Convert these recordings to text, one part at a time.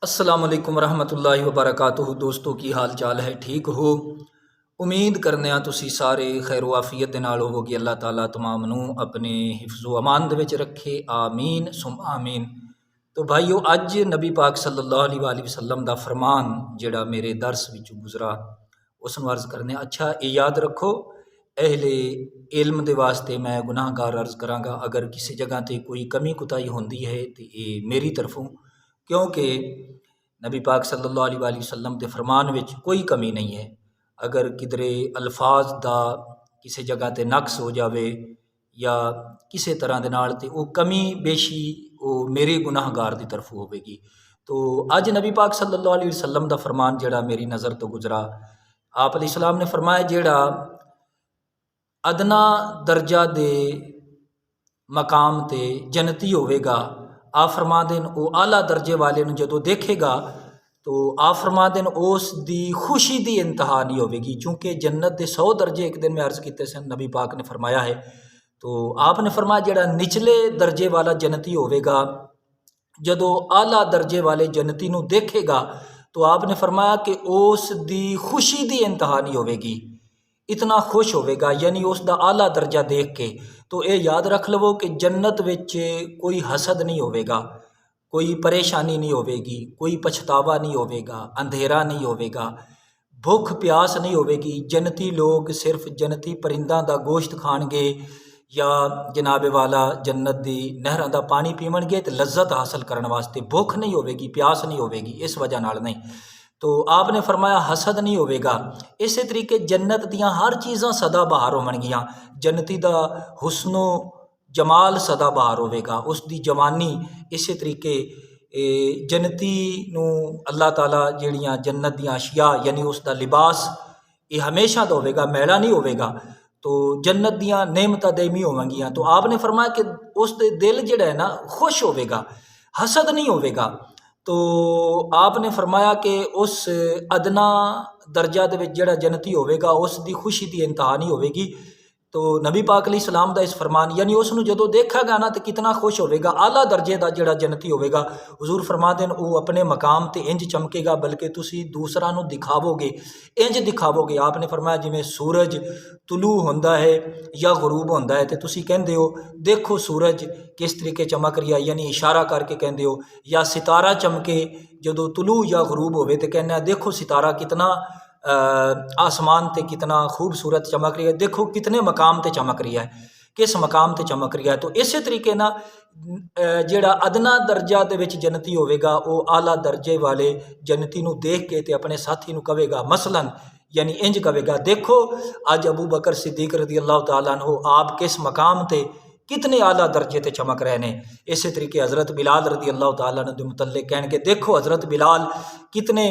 السلام علیکم ورحمۃ اللہ وبرکاتہ۔ دوستو کی حال چال ہے؟ ٹھیک ہو؟ امید کرنے ہاں تسی سارے خیر و عافیت دے نال ہووگے۔ اللہ تعالیٰ تمام نو اپنے حفظ و امان دے وچ رکھے، آمین سم آمین۔ تو بھائیو، اج نبی پاک صلی اللہ علیہ وآلہ وسلم دا فرمان جڑا میرے درس وچ گزرا اس نو عرض کرنے۔ اچھا یہ یاد رکھو، اہل علم دے واسطے میں گناہ گار عرض کراں گا، اگر کسی جگہ تے کوئی کمی کوتاہی ہوندی ہے تو یہ میری طرفوں، کیونکہ نبی پاک صلی اللہ علیہ وآلہ وسلم دے فرمان وچ کوئی کمی نہیں ہے۔ اگر کدرے الفاظ دا کسی جگہ تے نقص ہو جاوے یا کسی طرح دے نال تے او کمی بیشی او میرے گناہ گار دی طرف ہوے گی۔ تو اج نبی پاک صلی اللہ علیہ وسلم دا فرمان جڑا میری نظر تو گزرا، آپ علیہ السلام نے فرمایا جڑا ادنا درجہ دے مقام تے جنتی ہوئے گا، آپ فرما دین او اعلیٰ درجے والے نو جدو دیکھے گا تو آپ فرما دین اس دی خوشی دی انتہا نہیں ہوئے گی، چونکہ جنت دے 100 درجے ایک دن میں عرض کیتے سن، نبی پاک نے فرمایا ہے۔ تو آپ نے فرمایا جڑا نچلے درجے والا جنتی ہوئے گا، جدو اعلیٰ درجے والے جنتی نو دیکھے گا تو آپ نے فرمایا کہ اس دی خوشی دی انتہا نہیں ہوئے گی، اتنا خوش ہوئے گا، یعنی اس دا اعلیٰ درجہ دیکھ کے۔ تو اے یاد رکھ لو کہ جنت وچ کوئی حسد نہیں ہوئے گا، کوئی پریشانی نہیں ہوئے گی، کوئی پچھتاوا نہیں ہوئے گا، اندھیرا نہیں ہوئے گا، بھوک پیاس نہیں ہوئے گی۔ جنتی لوگ صرف جنتی پرنداں دا گوشت کھان گے یا جناب والا جنت دی نہراں دا پانی پیون گے تے لذت حاصل کرنے واسطے، بھوک نہیں ہوئے گی، پیاس نہیں ہوئے گی، اس وجہ نال نہیں۔ تو آپ نے فرمایا حسد نہیں ہوئے گا۔ اسی طریقے جنت دیاں ہر چیزاں سدا بہار ہون گیاں، جنتی دا حسن و جمال سدا بہار ہوئے گا، اس دی جوانی۔ اسی طریقے جنتی نو اللہ تعالیٰ جڑیاں جنت دیاں اشیاء یعنی اس دا لباس یہ ہمیشہ دا ہوئے گا، میلا نہیں ہوئے گا۔ تو جنت دیاں نعمتاں دائمی ہون گیاں۔ تو آپ نے فرمایا کہ اس دے دل جڑا ہے نا خوش ہوئے گا، حسد نہیں ہوئے گا۔ تو آپ نے فرمایا کہ اس ادنا درجہ دے وچ جڑا جنتی ہوئے گا اس دی خوشی دی انتہا نہیں ہوئے گی۔ تو نبی پاک علیہ السلام دا اس فرمان، یعنی اس نو جدو دیکھا گا نا تو کتنا خوش ہوئے گا، اعلیٰ درجے دا جڑا جنتی ہوئے گا۔ حضور فرما دین او اپنے مقام تے انج چمکے گا بلکہ تسی دوسرا نو دکھاو گے، انج دکھاو گے۔ آپ نے فرمایا جویں سورج طلوع ہوندا ہے یا غروب ہوندا ہے تے تسی کہندے ہو دیکھو سورج کس طریقے چمک رہا ہے، یعنی اشارہ کر کے کہندے ہو، یا ستارہ چمکے جدو طلوع یا غروب ہوئے تے کہنا دیکھو ستارہ کتنا آسمان تے کتنا خوبصورت چمک رہی ہے، دیکھو کتنے مقام تے چمک رہی ہے، کس مقام تے چمک رہی ہے۔ تو اسی طریقے نا جڑا ادنا درجہ دے وچ جنتی ہوئے گا او اعلیٰ درجے والے جنتی نو دیکھ کے تے اپنے ساتھی نو کہے گا، مثلاً یعنی انج کہے گا دیکھو اج ابو بکر صدیق رضی اللہ تعالیٰ عنہ آپ کس مقام تے کتنے اعلیٰ درجے تے چمک رہے ہیں۔ اسی طریقے حضرت بلال رضی اللہ تعالیٰ عنہ دے متعلق کہن کہ دیکھو حضرت بلال کتنے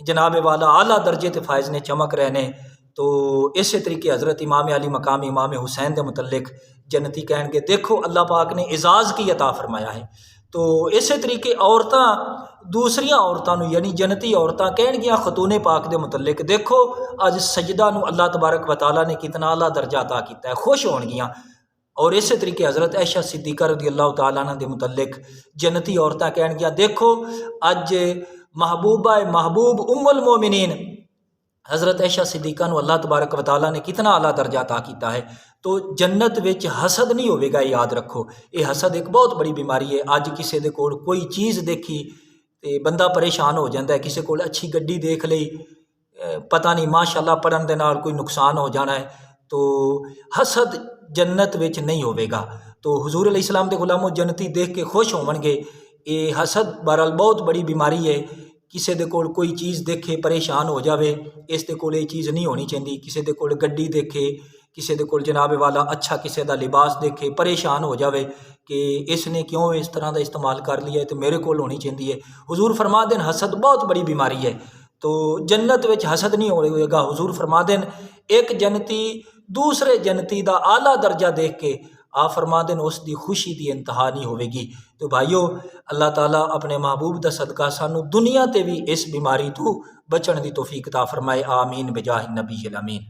جناب والا اعلیٰ درجے تے فائز نے چمک رہے ہیں۔ تو اسی طریقے حضرت امام علی مقام امام حسین دے متعلق جنتی کہن کہ دیکھو اللہ پاک نے اعزاز کی عطا فرمایا ہے۔ تو اسی طریقے عورتاں دوسریاں عورتاں نو یعنی جنتی عورتاں کہن گیاں خاتون پاک دے متعلق دیکھو اج سجدہ نو اللہ تبارک و تعالیٰ نے کتنا اعلیٰ درجہ عطا کیتا ہے، خوش ہون گیاں۔ اور اسی طریقے حضرت عائشہ صدیقہ رضی اللہ تعالیٰ عنہ دے متعلق جنتی عورتاں کہن گیاں دیکھو اج محبوبہ محبوب ام المومنین حضرت عائشہ صدیقہ نو اللہ تبارک و تعالیٰ نے کتنا اعلیٰ درجہ عطا کیتا ہے۔ تو جنت وچ حسد نہیں ہوئے گا، یاد رکھو۔ یہ حسد ایک بہت بڑی بیماری ہے۔ اج کسی دے کول کوئی چیز دیکھی تے بندہ پریشان ہو جاتا ہے، کسی کول اچھی گڈی دیکھ لئی، پتہ نہیں ماشاءاللہ پڑھن دے نال کوئی نقصان ہو جانا ہے۔ تو حسد جنت وچ نہیں ہوئے گا۔ تو حضور علیہ السلام دے غلاموں جنتی دیکھ کے خوش ہون گے۔ یہ حسد بہرحال بہت بڑی بیماری ہے۔ کسی دے کول کوئی چیز دیکھے پریشان ہو جاوے، اس دے کول یہ چیز نہیں ہونی چاہیے۔ کسی دے کول گڈی دیکھے، کسی دے کول جناب والا اچھا کسی دا لباس دیکھے پریشان ہو جاوے کہ اس نے کیوں اس طرح دا استعمال کر لیا ہے تو میرے کول ہونی چاہیے۔ حضور فرما دین حسد بہت بڑی بیماری ہے۔ تو جنت وچ حسد نہیں ہوئے گا۔ حضور فرما دین ایک جنتی دوسرے جنتی دا اعلیٰ درجہ دیکھ کے آپ فرما دین اس دی خوشی دی انتہا نہیں ہوئے گی۔ تو بھائیو اللہ تعالیٰ اپنے محبوب دا صدقہ سانو دنیا تے بھی اس بیماری تو بچن دی توفیق عطا فرمائے، آمین بجاہ النبی الامین۔